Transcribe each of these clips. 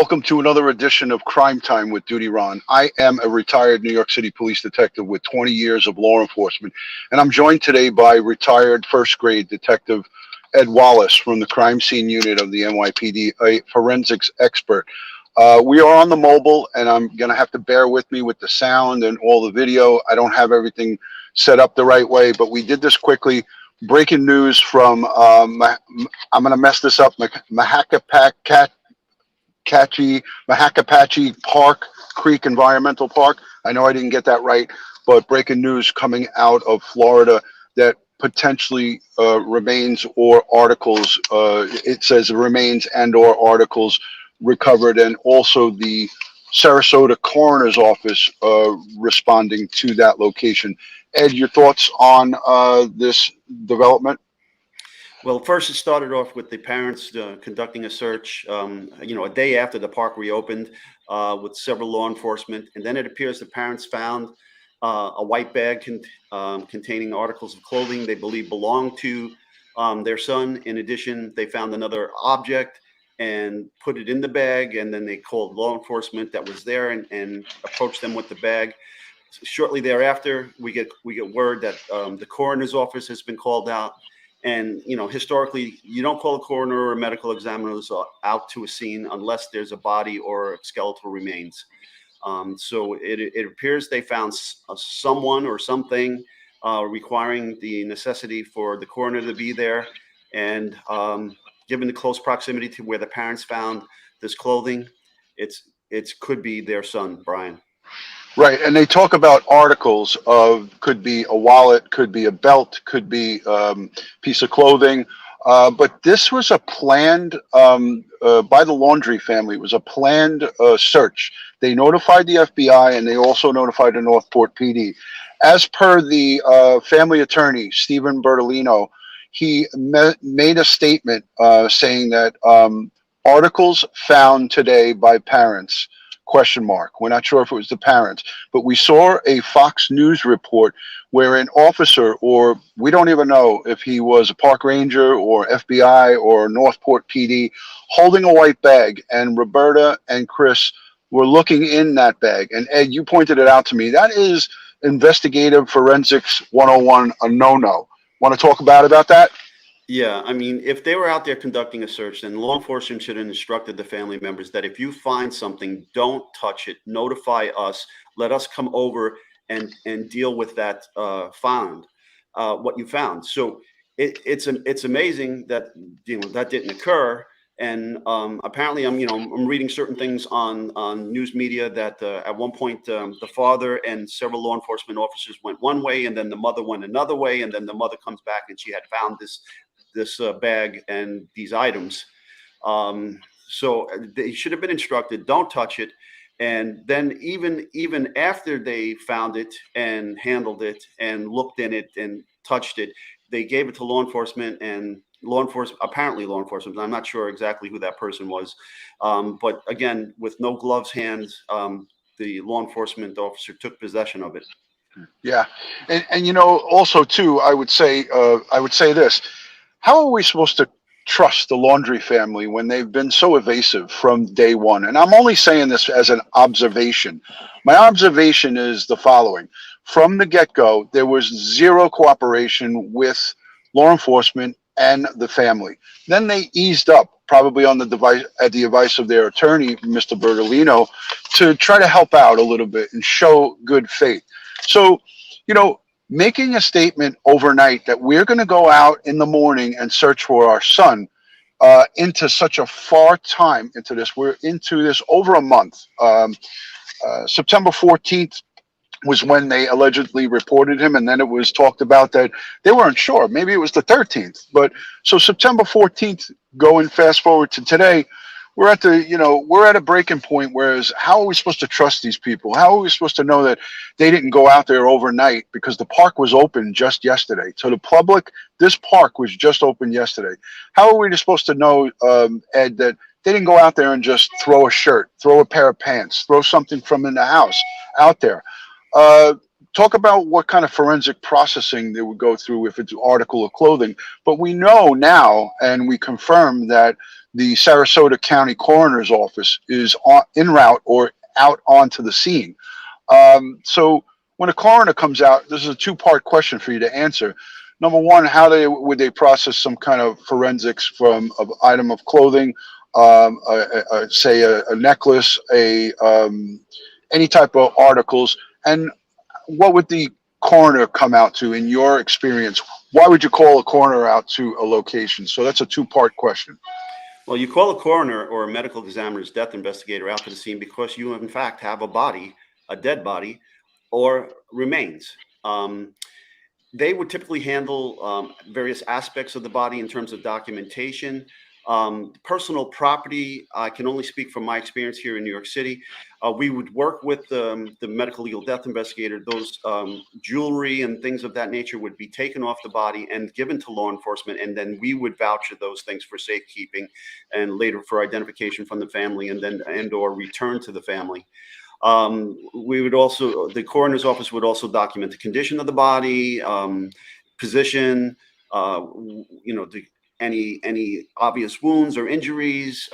Welcome to another edition of Crime Time with DutyRon. I am a retired New York City police detective with 20 years of law enforcement, and I'm joined today by retired first grade detective Ed Wallace from the crime scene unit of the NYPD, a forensics expert. We are on the mobile, and I'm going to have to bear with me with the sound and all the video. I don't have everything set up the right way, but we did this quickly. Breaking news from, I'm going to mess this up, Mahacapache Park Creek Environmental Park. I know I didn't get that right, but breaking news coming out of Florida that potentially remains or articles, it says remains and or articles recovered, and also the Sarasota Coroner's Office responding to that location. Ed, your thoughts on this development? Well, first it started off with the parents conducting a search, a day after the park reopened with several law enforcement. And then it appears the parents found a white bag containing articles of clothing they believe belonged to their son. In addition, they found another object and put it in the bag. And then they called law enforcement that was there and approached them with the bag. Shortly thereafter, we get word that the coroner's office has been called out. And, historically, you don't call a coroner or a medical examiner out to a scene unless there's a body or skeletal remains. So it appears they found someone or something requiring the necessity for the coroner to be there. And given the close proximity to where the parents found this clothing, it could be their son, Brian. Right, and they talk about articles of, could be a wallet, could be a belt, could be piece of clothing, but this was a planned, by the Laundrie family, it was a planned search. They notified the FBI and they also notified the Northport PD. As per the family attorney, Stephen Bertolino, he made a statement saying that articles found today by parents, ? We're not sure if it was the parents, but we saw a Fox News report where an officer, or we don't even know if he was a park ranger or FBI or Northport PD, holding a white bag, and Roberta and Chris were looking in that bag. And Ed, you pointed it out to me. That is investigative forensics 101, a no-no. Want to talk about that? Yeah, I mean, if they were out there conducting a search, then law enforcement should have instructed the family members that if you find something, don't touch it. Notify us. Let us come over and deal with that what you found. So it's amazing that that didn't occur. And apparently, I'm reading certain things on news media that at one point the father and several law enforcement officers went one way, and then the mother went another way, and then the mother comes back and she had found this bag and these items. So they should have been instructed, don't touch it. And then even after they found it and handled it and looked in it and touched it, they gave it to law enforcement, and apparently law enforcement, I'm not sure exactly who that person was. But again, with no gloves hands, the law enforcement officer took possession of it. Yeah. And also too, I would say this. How are we supposed to trust the Laundrie family when they've been so evasive from day one? And I'm only saying this as an observation. My observation is the following. From the get-go, there was zero cooperation with law enforcement and the family. Then they eased up, probably at the advice of their attorney, Mr. Bertolino, to try to help out a little bit and show good faith. So, making a statement overnight that we're going to go out in the morning and search for our son into such a far time into this. We're into this over a month. September 14th was when they allegedly reported him, and then it was talked about that they weren't sure. Maybe it was the 13th. But so September 14th, going fast forward to today, we're at a breaking point. Whereas, how are we supposed to trust these people? How are we supposed to know that they didn't go out there overnight, because the park was open just yesterday? To the public, this park was just open yesterday. How are we supposed to know, Ed, that they didn't go out there and just throw a shirt, throw a pair of pants, throw something from in the house out there? Talk about what kind of forensic processing they would go through if it's an article of clothing. But we know now, and we confirm that the Sarasota County Coroner's Office is en route or out onto the scene. So when a coroner comes out, this is a two-part question for you to answer. Number one, would they process some kind of forensics from an item of clothing, say a necklace, any type of articles, and what would the coroner come out to in your experience? Why would you call a coroner out to a location? So that's a two-part question. Well, you call a coroner or a medical examiner's death investigator out to the scene because you, in fact, have a body, a dead body, or remains. They would typically handle various aspects of the body in terms of documentation. Personal property, I can only speak from my experience here in New York City. We would work with the medical legal death investigator. Those jewelry and things of that nature would be taken off the body and given to law enforcement, and then we would voucher those things for safekeeping and later for identification from the family, and or return to the family. We would also, the coroner's office would also document the condition of the body, position, any obvious wounds or injuries,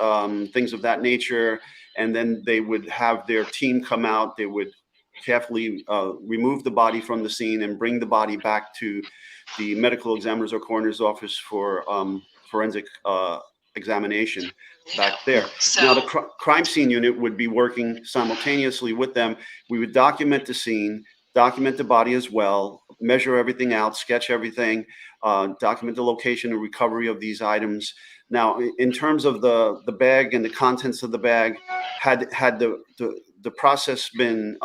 things of that nature. And then they would have their team come out. They would carefully remove the body from the scene and bring the body back to the medical examiner's or coroner's office for forensic examination back there. Now, the crime scene unit would be working simultaneously with them. We would document the scene, document the body as well, measure everything out, sketch everything, document the location and recovery of these items. Now, in terms of the bag and the contents of the bag, had the process been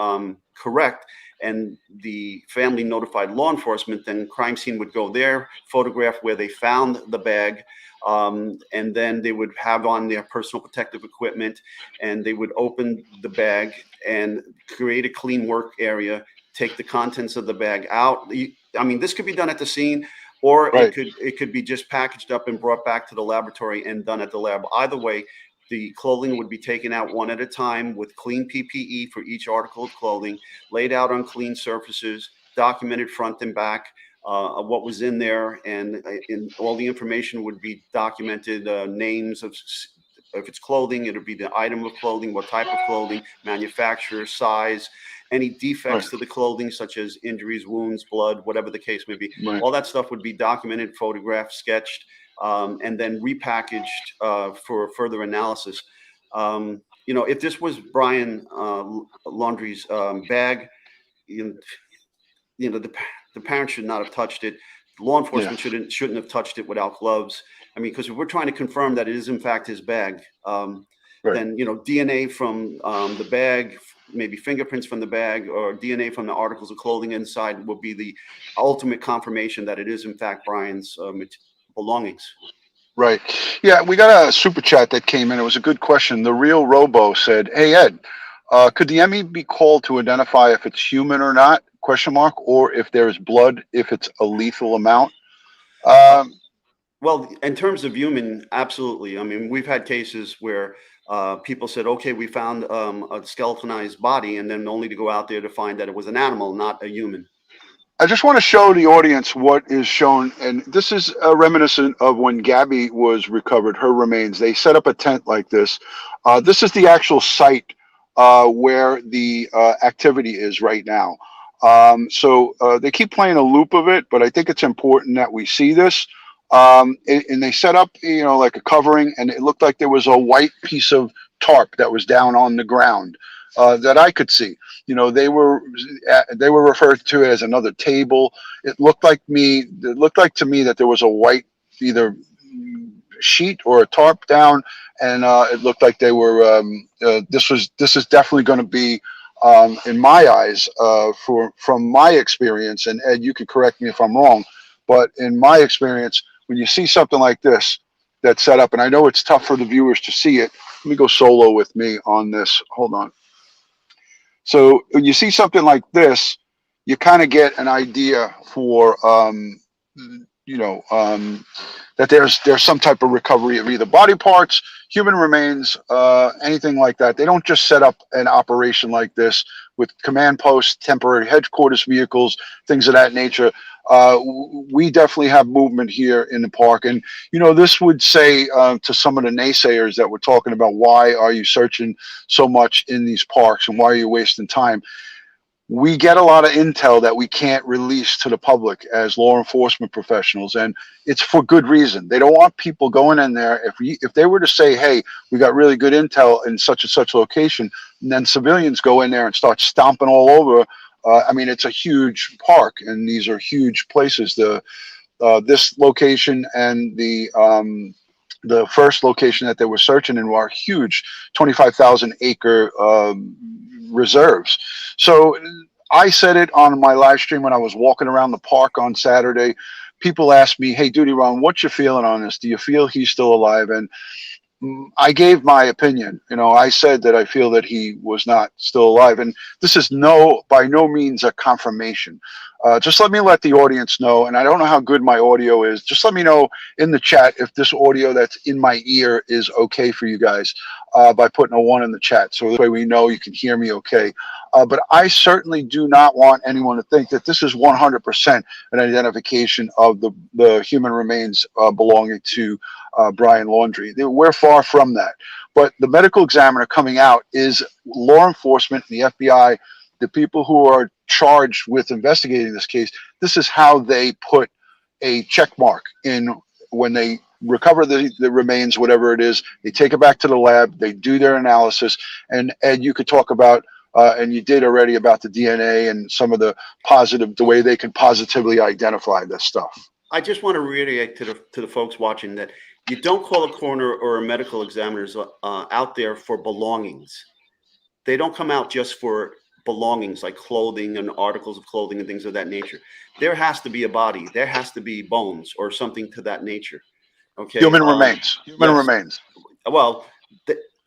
correct and the family notified law enforcement, then crime scene would go there, photograph where they found the bag, and then they would have on their personal protective equipment, and they would open the bag and create a clean work area, take the contents of the bag out. I mean, this could be done at the scene, or Right. it could be just packaged up and brought back to the laboratory and done at the lab. Either way, the clothing would be taken out one at a time with clean PPE for each article of clothing, laid out on clean surfaces, documented front and back of what was in there, and all the information would be documented, names of, if it's clothing, it would be the item of clothing, what type of clothing, manufacturer, size, any defects to the clothing, such as injuries, wounds, blood, whatever the case may be. Right. All that stuff would be documented, photographed, sketched, and then repackaged for further analysis. If this was Brian Laundrie's bag, the parents should not have touched it. Law enforcement shouldn't have touched it without gloves. I mean, because if we're trying to confirm that it is in fact his bag, then DNA from the bag, maybe fingerprints from the bag, or DNA from the articles of clothing inside will be the ultimate confirmation that it is in fact Brian's belongings. Right. Yeah, we got a super chat that came in. It was a good question. The Real Robo said, "Hey Ed, could the ME be called to identify if it's human or not? Question mark. Or if there is blood, if it's a lethal amount." Well, in terms of human, absolutely. I mean, we've had cases where people said, "Okay, we found a skeletonized body," and then only to go out there to find that it was an animal, not a human. I just want to show the audience what is shown, and this is reminiscent of when Gabby was recovered, her remains. They set up a tent like this. This is the actual site where the activity is right now. So they keep playing a loop of it, but I think it's important that we see this. And they set up, like a covering, and it looked like there was a white piece of tarp that was down on the ground that I could see. They were referred to as another table. It looked like to me that there was a white either sheet or a tarp down, and it looked like they were. This is definitely going to be, in my eyes, from my experience. And Ed, you could correct me if I'm wrong, but in my experience, when you see something like this that's set up, and I know it's tough for the viewers to see it. Let me go solo with me on this. Hold on. So when you see something like this, you kind of get an idea for you know, that there's some type of recovery of either body parts, human remains, anything like that. They don't just set up an operation like this with command posts, temporary headquarters vehicles, things of that nature. We definitely have movement here in the park, and you know, this would say to some of the naysayers that were talking about why are you searching so much in these parks and why are you wasting time. We get a lot of intel that we can't release to the public as law enforcement professionals, and it's for good reason. They don't want people going in there. If they were to say, hey, we got really good intel in such and such location, and then civilians go in there and start stomping all over. I mean, it's a huge park, and these are huge places. This location and the first location that they were searching in were huge, 25,000 acre reserves. So I said it on my live stream when I was walking around the park on Saturday. People asked me, hey, DutyRon, what's your feeling on this? Do you feel he's still alive? And I gave my opinion. You know, I said that I feel that he was not still alive. And this is by no means a confirmation. Just let the audience know, and I don't know how good my audio is. Just let me know in the chat if this audio that's in my ear is okay for you guys by putting a 1 in the chat. So this way we know you can hear me okay. But I certainly do not want anyone to think that this is 100% an identification of the human remains belonging to Brian Laundrie. We're far from that. But the medical examiner coming out is law enforcement, the FBI, the people who are charged with investigating this case. This is how they put a check mark in when they recover the remains, whatever it is. They take it back to the lab. They do their analysis. And Ed, you could talk about, and you did already, about the DNA and some of the way they can positively identify this stuff. I just want to reiterate to the folks watching that you don't call a coroner or a medical examiner out there for belongings. They don't come out just for belongings like clothing and articles of clothing and things of that nature. There has to be a body. There has to be bones or something to that nature. Okay. Human remains. Human yes. remains. Well,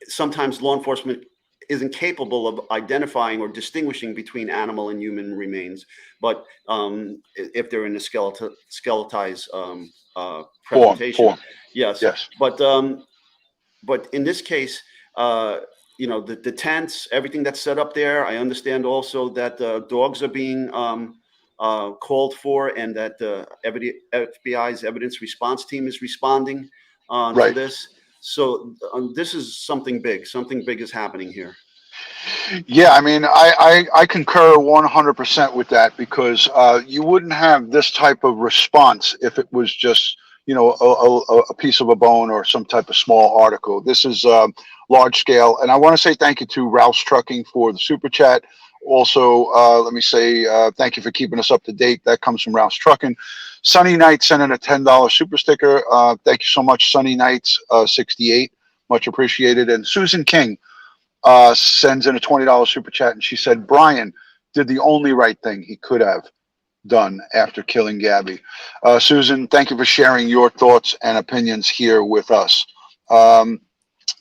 sometimes law enforcement isn't capable of identifying or distinguishing between animal and human remains. But if they're in a skeletized presentation, form. Yes. But in this case, you know, the tents, everything that's set up there. I understand also that dogs are being called for, and that the FBI's evidence response team is responding to this. So this is something big. Something big is happening here. Yeah, I mean, I concur 100% with that, because you wouldn't have this type of response if it was just, you know, a piece of a bone or some type of small article. This is large scale. And I want to say thank you to Rouse Trucking for the super chat. Also, let me say thank you for keeping us up to date. That comes from Rouse Trucking. Sunny Knight sent in a $10 super sticker. Thank you so much, Sunny Knights 68. Much appreciated. And Susan King sends in a $20 super chat, and she said Brian did the only right thing he could have done after killing Gabby. Susan, thank you for sharing your thoughts and opinions here with us.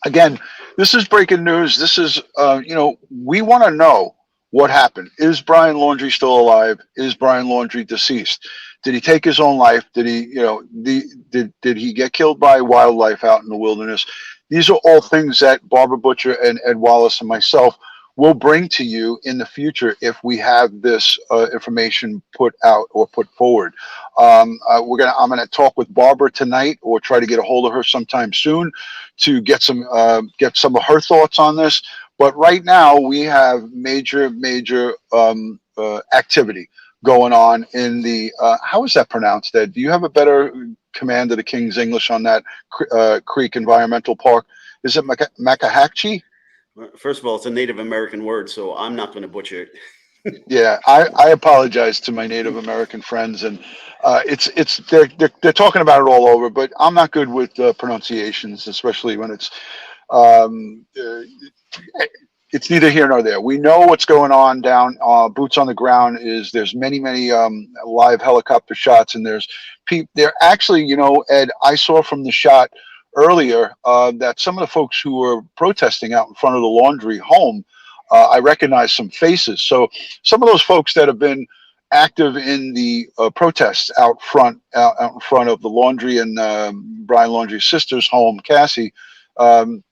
Again, this is breaking news. This is, you know, we want to know what happened. Is Brian Laundrie still alive? Is Brian Laundrie deceased? Did he take his own life? Did he, you know, did he get killed by wildlife out in the wilderness? These are all things that Barbara Butcher and Ed Wallace and myself will bring to you in the future if we have this information put out or put forward. I'm gonna talk with Barbara tonight, or try to get a hold of her sometime soon to get some of her thoughts on this. But right now we have major activity going on in the how is that pronounced, Ed? Do you have a better command of the King's English on that Creek Environmental Park? Is it Makahakchi? First of all, it's a Native American word, so I'm not going to butcher it. Yeah, I apologize to my Native American friends, and they're talking about it all over, but I'm not good with pronunciations, especially when it's neither here nor there. We know what's going on down, boots on the ground. There's many live helicopter shots, and they're actually, you know, Ed, I saw from the shot earlier that some of the folks who were protesting out in front of the Laundrie home, I recognized some faces. So some of those folks that have been active in the protests out in front of the Laundrie and Brian Laundrie's sister's home, Cassie. Um,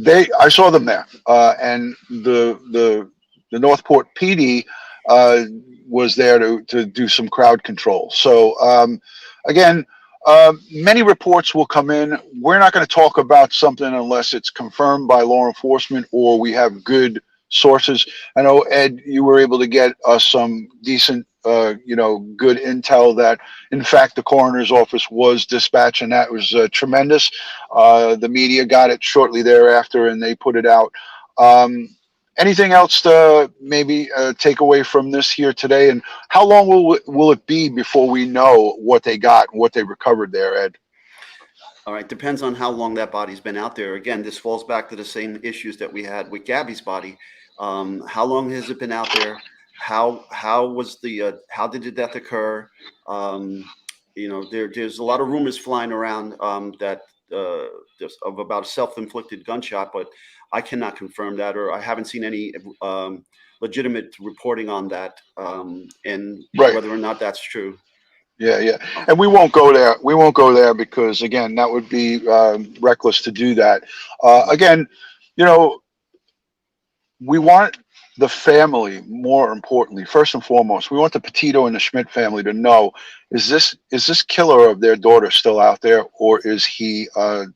I saw them there, and the Northport PD uh, was there to do some crowd control. So again, many reports will come in. We're not going to talk about something unless it's confirmed by law enforcement or we have good sources. I know, Ed, you were able to get us some decent, good intel that, in fact, the coroner's office was dispatched, and that was tremendous. The media got it shortly thereafter, and they put it out. Um, Anything else to maybe take away from this here today? And how long will it be before we know what they got, what they recovered there, Ed? All right, depends on how long that body's been out there. Again, this falls back to the same issues that we had with Gabby's body. How long has it been out there? How did the death occur? There's a lot of rumors flying around that of about a self-inflicted gunshot, but I cannot confirm that, or I haven't seen any legitimate reporting on that, and Right. whether or not that's true. Yeah. And we won't go there. We won't go there because, again, that would be reckless to do that. Again, you know, we want the family, more importantly, first and foremost, we want the Petito and the Schmidt family to know, is this killer of their daughter still out there, or is he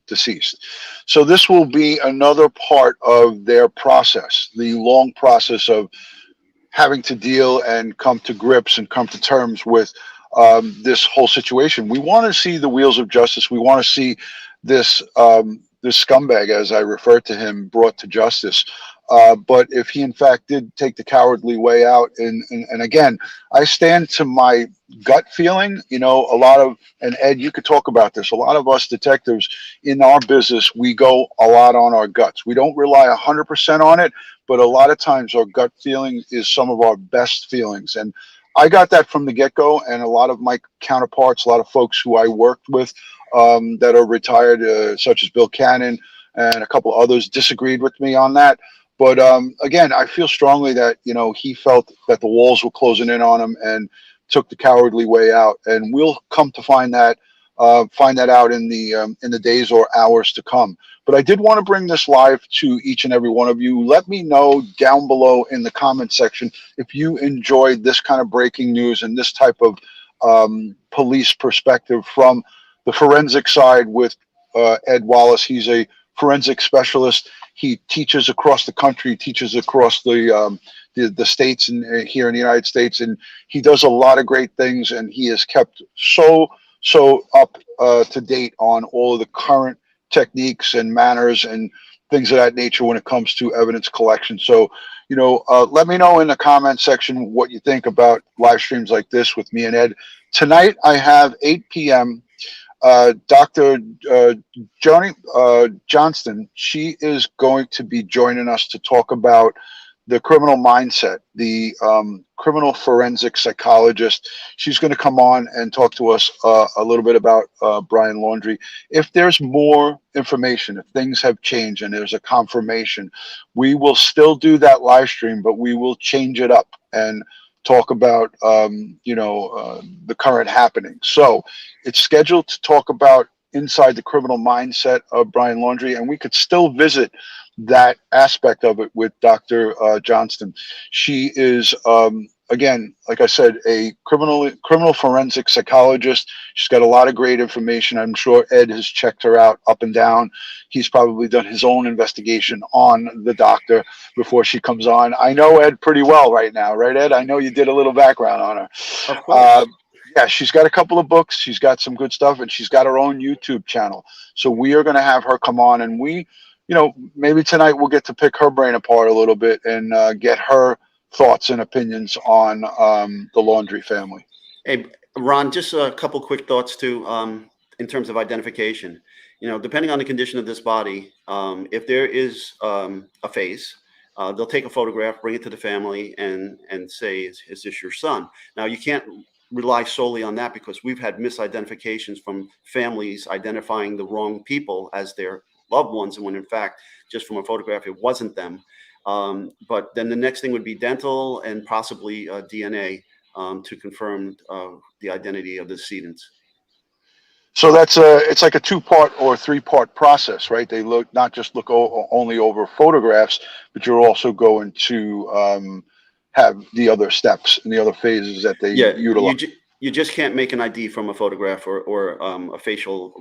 deceased? So this will be another part of their process, the long process of having to deal and come to grips and come to terms with this whole situation. We want to see the wheels of justice. We want to see this scumbag, as I refer to him, brought to justice. But if he in fact did take the cowardly way out, and again, I stand to my gut feeling. You know, a lot of, and Ed, you could talk about this. A lot of us detectives in our business, we go a lot on our guts. We don't rely 100% on it, but a lot of times our gut feeling is some of our best feelings. And I got that from the get-go, and a lot of my counterparts, a lot of folks who I worked with that are retired, such as Bill Cannon and a couple others, disagreed with me on that. But again, I feel strongly that he felt that the walls were closing in on him and took the cowardly way out. And we'll come to find that out in the days or hours to come. But I did want to bring this live to each and every one of you. Let me know down below in the comment section if you enjoyed this kind of breaking news and this type of police perspective from the forensic side with Ed Wallace. He's a forensic specialist. He teaches across the country, teaches across the states and here in the United States, and he does a lot of great things. And he has kept so up to date on all of the current techniques and manners and things of that nature when it comes to evidence collection. So, let me know in the comment section what you think about live streams like this with me and Ed. Tonight I have 8 p.m. Dr. Joni Johnston, she is going to be joining us to talk about the criminal mindset, the criminal forensic psychologist. She's going to come on and talk to us a little bit about Brian Laundrie. If there's more information, if things have changed and there's a confirmation, we will still do that live stream, but we will change it up and talk about the current happening. So it's scheduled to talk about inside the criminal mindset of Brian Laundrie, and we could still visit that aspect of it with Dr. Johnston. She is, again, like I said, a criminal forensic psychologist. She's got a lot of great information. I'm sure Ed has checked her out up and down. He's probably done his own investigation on the doctor before she comes on. I know Ed pretty well right now, right, Ed? I know you did a little background on her. Of course. Yeah, she's got a couple of books. She's got some good stuff, and she's got her own YouTube channel. So we are going to have her come on, and maybe tonight we'll get to pick her brain apart a little bit and get her thoughts and opinions on the Laundrie family. Hey, Ron, just a couple quick thoughts too, in terms of identification. Depending on the condition of this body, if there is a face, they'll take a photograph, bring it to the family, and say, "Is this your son?" Now, you can't rely solely on that because we've had misidentifications from families identifying the wrong people as their loved ones, and when in fact, just from a photograph, it wasn't them. But then the next thing would be dental and possibly DNA. to confirm the identity of the decedents. So it's like a two-part or three-part process, right? They not just look only over photographs, but you're also going to have the other steps and the other phases that they utilize. You just can't make an ID from a photograph or a facial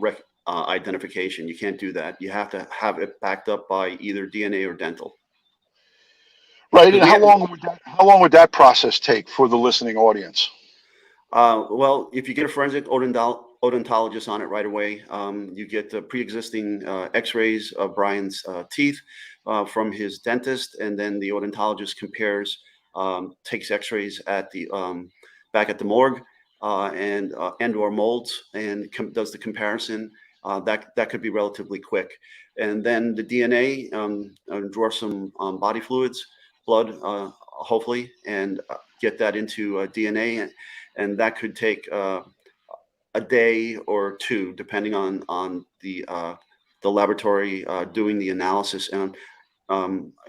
identification. You can't do that. You have to have it backed up by either DNA or dental. Right. And how long would that process take for the listening audience? Well, if you get a forensic odontologist on it right away, you get the pre-existing x-rays of Brian's teeth from his dentist, and then the odontologist compares, takes x-rays at the back at the morgue and or molds, and does the comparison. That could be relatively quick. And then the DNA, draw some body fluids, blood, hopefully, and get that into DNA, and that could take a day or two, depending on the laboratory doing the analysis. And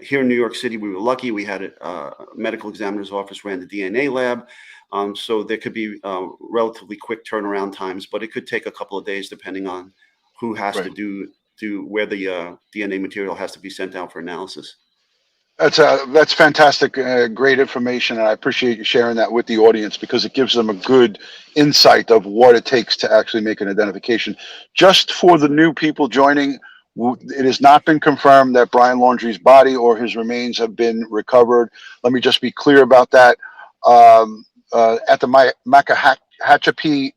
here in New York City, we were lucky. We had a medical examiner's office ran the DNA lab, so there could be relatively quick turnaround times, but it could take a couple of days depending on who has to do where the DNA material has to be sent out for analysis. That's fantastic, great information, and I appreciate you sharing that with the audience because it gives them a good insight of what it takes to actually make an identification. Just for the new people joining, it has not been confirmed that Brian Laundrie's body or his remains have been recovered. Let me just be clear about that. At the Macahatchee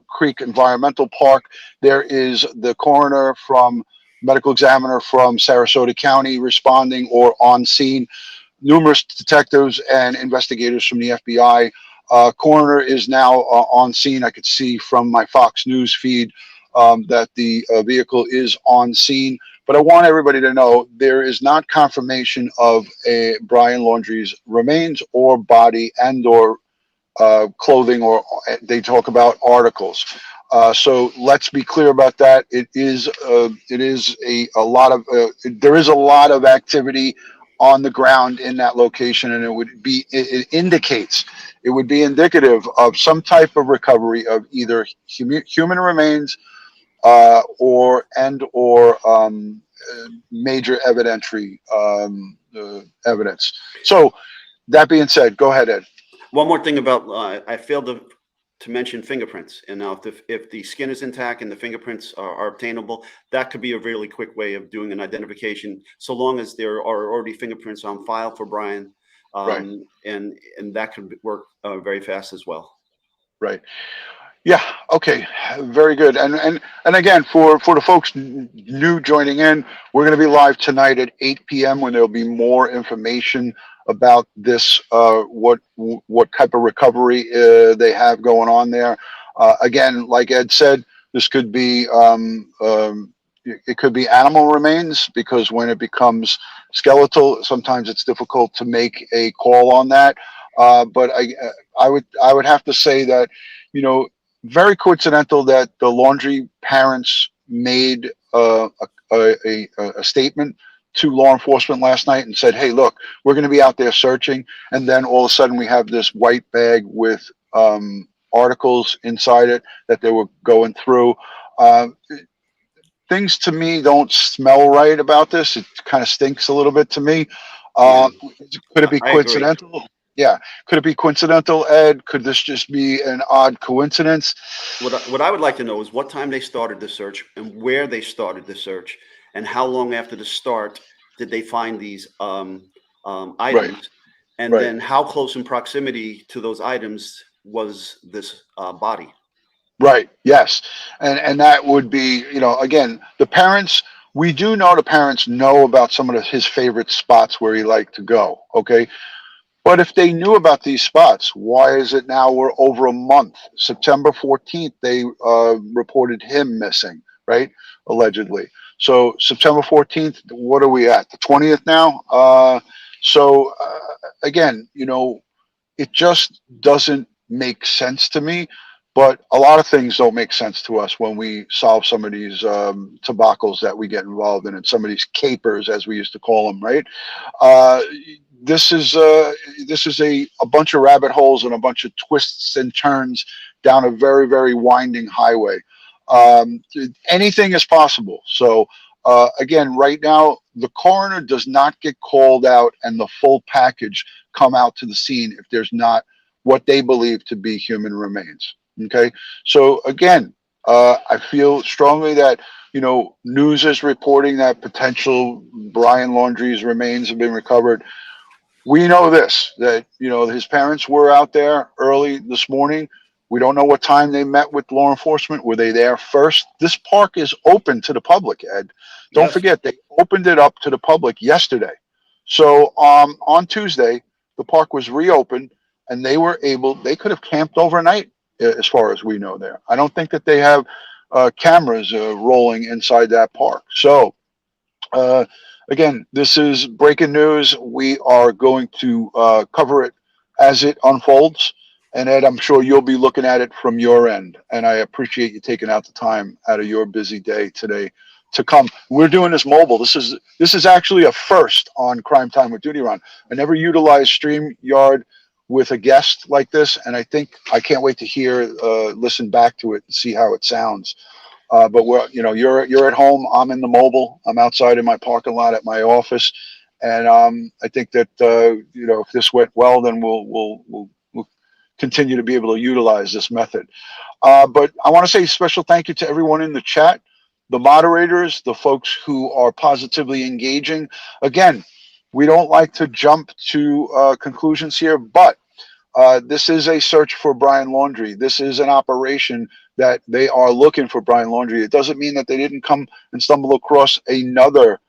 Creek Environmental Park, there is the coroner from medical examiner from Sarasota County responding or on scene, numerous detectives and investigators from the FBI. Coroner is now on scene. I could see from my Fox News feed that the vehicle is on scene. But I want everybody to know there is not confirmation of a Brian Laundrie's remains or body and or clothing, or they talk about articles. So let's be clear about that. It is a lot of there is a lot of activity on the ground in that location, and it indicates, it would be indicative of some type of recovery of either human remains or major evidentiary evidence. So that being said, go ahead, Ed. One more thing about I failed to mention fingerprints. And now if the skin is intact and the fingerprints are obtainable, that could be a really quick way of doing an identification, so long as there are already fingerprints on file for Brian. And that could work very fast as well. Right. Yeah. Okay. Very good. And again, for the folks new joining in, we're going to be live tonight at 8 p.m. when there'll be more information about this, what type of recovery they have going on there. Again, like Ed said, this could be it could be animal remains, because when it becomes skeletal, sometimes it's difficult to make a call on that. But I would have to say that, very coincidental that the Laundrie parents made a statement to law enforcement last night and said, hey, look, we're going to be out there searching. And then all of a sudden we have this white bag with articles inside it that they were going through. Things to me don't smell right about this. It kind of stinks a little bit to me. Could it be coincidental? Yeah. Could it be coincidental, Ed? Could this just be an odd coincidence? What I would like to know is what time they started the search and where they started the search, and how long after the start did they find these items, and then how close in proximity to those items was this body? Right. Yes. And that would be, again, the parents, we do know the parents know about some of his favorite spots where he liked to go. Okay. But if they knew about these spots, why is it now we're over a month? September 14th, they reported him missing, right? Allegedly. So September 14th, what are we at? The 20th now? Again, it just doesn't make sense to me But a lot of things don't make sense to us when we solve some of these tobacco's that we get involved in, and some of these capers, as we used to call them, right? Uh, this is a bunch of rabbit holes and a bunch of twists and turns down a very, very winding highway. Um, Anything is possible. So again, right now, the coroner does not get called out and the full package come out to the scene if there's not what they believe to be human remains. Okay, so again, I feel strongly that news is reporting that potential Brian Laundrie's remains have been recovered. We know this, that his parents were out there early this morning. We don't know what time they met with law enforcement. Were they there first? This park is open to the public, Ed. Don't Yes. forget, they opened it up to the public yesterday. So on Tuesday, the park was reopened, and they could have camped overnight, as far as we know there. I don't think that they have cameras rolling inside that park. So uh, again, this is breaking news. We are going to cover it as it unfolds. And Ed, I'm sure you'll be looking at it from your end. And I appreciate you taking out the time out of your busy day today to come. We're doing this mobile. This is actually a first on Crime Time with DutyRon. I never utilized StreamYard with a guest like this, and I can't wait to listen back to it and see how it sounds. But you're at home. I'm in the mobile. I'm outside in my parking lot at my office, and I think that if this went well, then we'll continue to be able to utilize this method. But I want to say a special thank you to everyone in the chat, the moderators, the folks who are positively engaging. Again, we don't like to jump to conclusions here, but this is a search for Brian Laundrie. This is an operation that they are looking for Brian Laundrie. It doesn't mean that they didn't come and stumble across another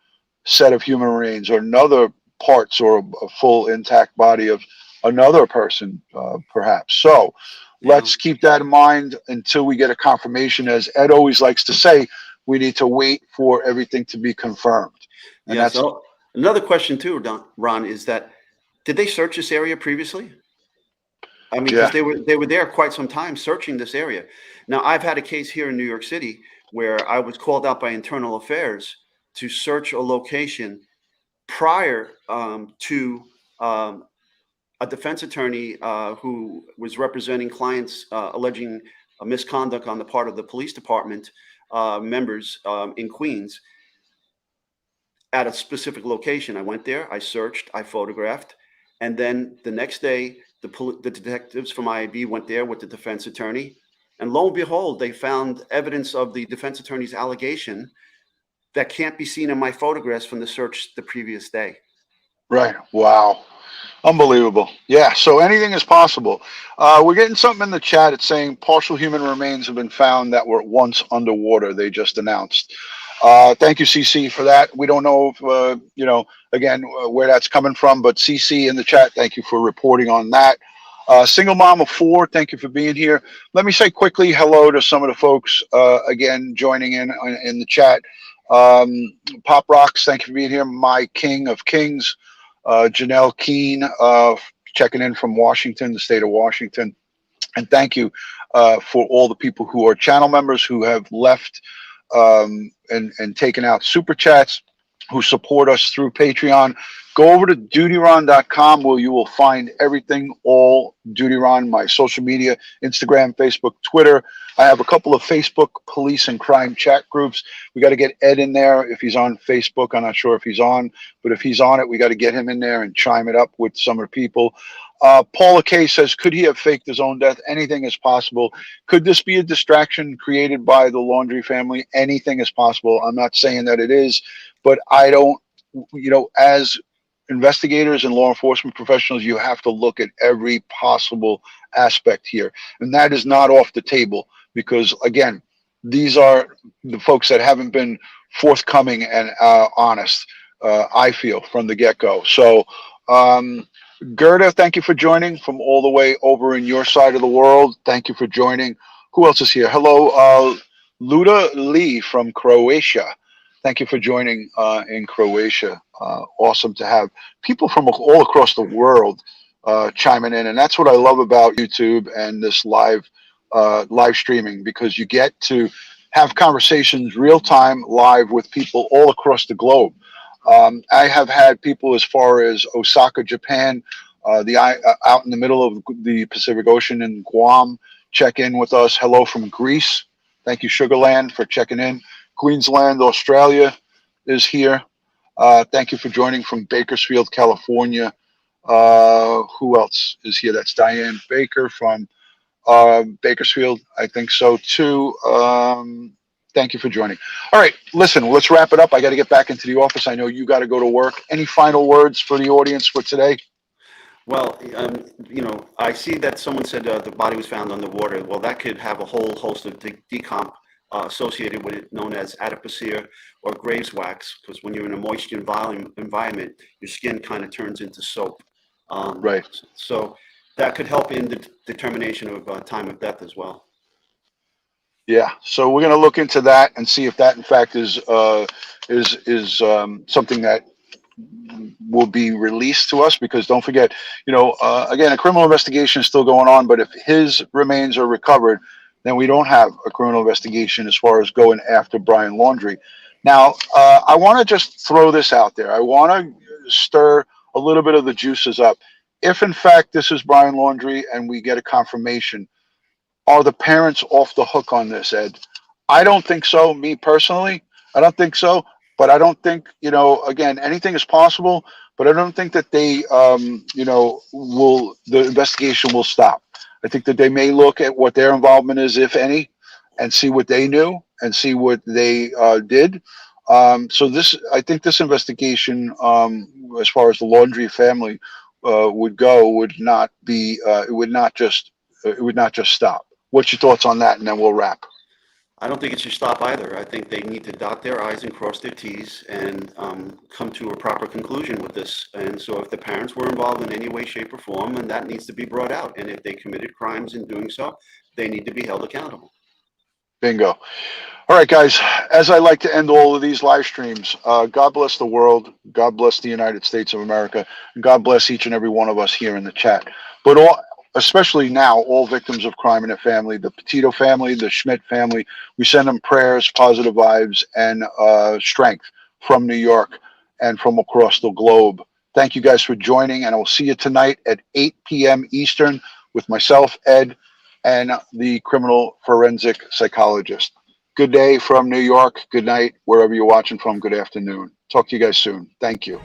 set of human remains or another parts or a full intact body of another person, perhaps. So Yeah. let's keep that in mind until we get a confirmation. As Ed always likes to say, we need to wait for everything to be confirmed. And Yeah. that's So another question too, Ron, is that did they search this area previously? I mean, because yeah, they were there quite some time searching this area. Now, I've had a case here in New York City where I was called out by Internal Affairs to search a location prior to a defense attorney who was representing clients alleging a misconduct on the part of the police department members in Queens at a specific location. I went there, I searched, I photographed, and then the next day, the detectives from IAB went there with the defense attorney, and lo and behold, they found evidence of the defense attorney's allegation that can't be seen in my photographs from the search the previous day. right. Wow. Unbelievable. Yeah, so anything is possible. We're getting something in the chat. It's saying partial human remains have been found that were once underwater. They just announced. Thank you, CC, for that. We don't know if, again, where that's coming from, but CC in the chat, thank you for reporting on that. Single mom of four, thank you for being here. Let me say quickly hello to some of the folks, again, joining in the chat. Pop Rocks, thank you for being here. My King of Kings. Janelle Keene, checking in from Washington, the state of Washington. And thank you for all the people who are channel members who have left and taken out super chats, who support us through Patreon. Go over to DutyRon.com where you will find everything, all DutyRon, my social media, Instagram, Facebook, Twitter. I have a couple of Facebook police and crime chat groups. We got to get Ed in there if he's on Facebook. I'm not sure if he's on, but if he's on it, we got to get him in there and chime it up with some of the people. Paula K says, could he have faked his own death? Anything is possible. Could this be a distraction created by the Laundrie family? Anything is possible. I'm not saying that it is, but I don't, as investigators and law enforcement professionals, you have to look at every possible aspect here. And that is not off the table because, again, these are the folks that haven't been forthcoming and honest, I feel, from the get-go. So, Gerda, thank you for joining from all the way over in your side of the world. Thank you for joining. Who else is here? Hello, Luda Lee from Croatia. Thank you for joining in Croatia. Awesome to have people from all across the world chiming in. And that's what I love about YouTube and this live live streaming, because you get to have conversations real time live with people all across the globe. I have had people as far as Osaka, Japan, out in the middle of the Pacific Ocean in Guam check in with us. Hello from Greece. Thank you, Sugarland, for checking in. Queensland, Australia is here. Thank you for joining from Bakersfield, California. Who else is here? That's Diane Baker from Bakersfield. I think so too. Thank you for joining. All right, listen, let's wrap it up. I got to get back into the office. I know you got to go to work. Any final words for the audience for today? Well, I see that someone said the body was found underwater. Well, that could have a whole host of decomp associated with it, known as adipocere or Graves' wax, because when you're in a moisture environment, your skin kind of turns into soap. Right. So that could help in the determination of time of death as well. Yeah. So we're going to look into that and see if that, in fact, is something that will be released to us, because don't forget, again, a criminal investigation is still going on, but if his remains are recovered, then we don't have a criminal investigation as far as going after Brian Laundrie. Now, I want to just throw this out there. I want to stir a little bit of the juices up. If in fact this is Brian Laundrie and we get a confirmation, are the parents off the hook on this, Ed? I don't think so. Me personally, I don't think so. But I don't think, again, anything is possible, but I don't think that they, the investigation will stop. I think that they may look at what their involvement is, if any, and see what they knew and see what they did. I think this investigation, as far as the Laundrie family would go, would not just stop. What's your thoughts on that? And then we'll wrap. I don't think it should stop either. I think they need to dot their I's and cross their T's and come to a proper conclusion with this. And so if the parents were involved in any way, shape, or form, and that needs to be brought out. And if they committed crimes in doing so, they need to be held accountable. Bingo. All right, guys, as I like to end all of these live streams, God bless the world. God bless the United States of America. And God bless each and every one of us here in the chat. But especially now, all victims of crime in their family, the Petito family, the Schmidt family, we send them prayers, positive vibes, and strength from New York and from across the globe. Thank you guys for joining, and I will see you tonight at 8 p.m. Eastern with myself, Ed, and the criminal forensic psychologist. Good day from New York. Good night, wherever you're watching from. Good afternoon. Talk to you guys soon. Thank you.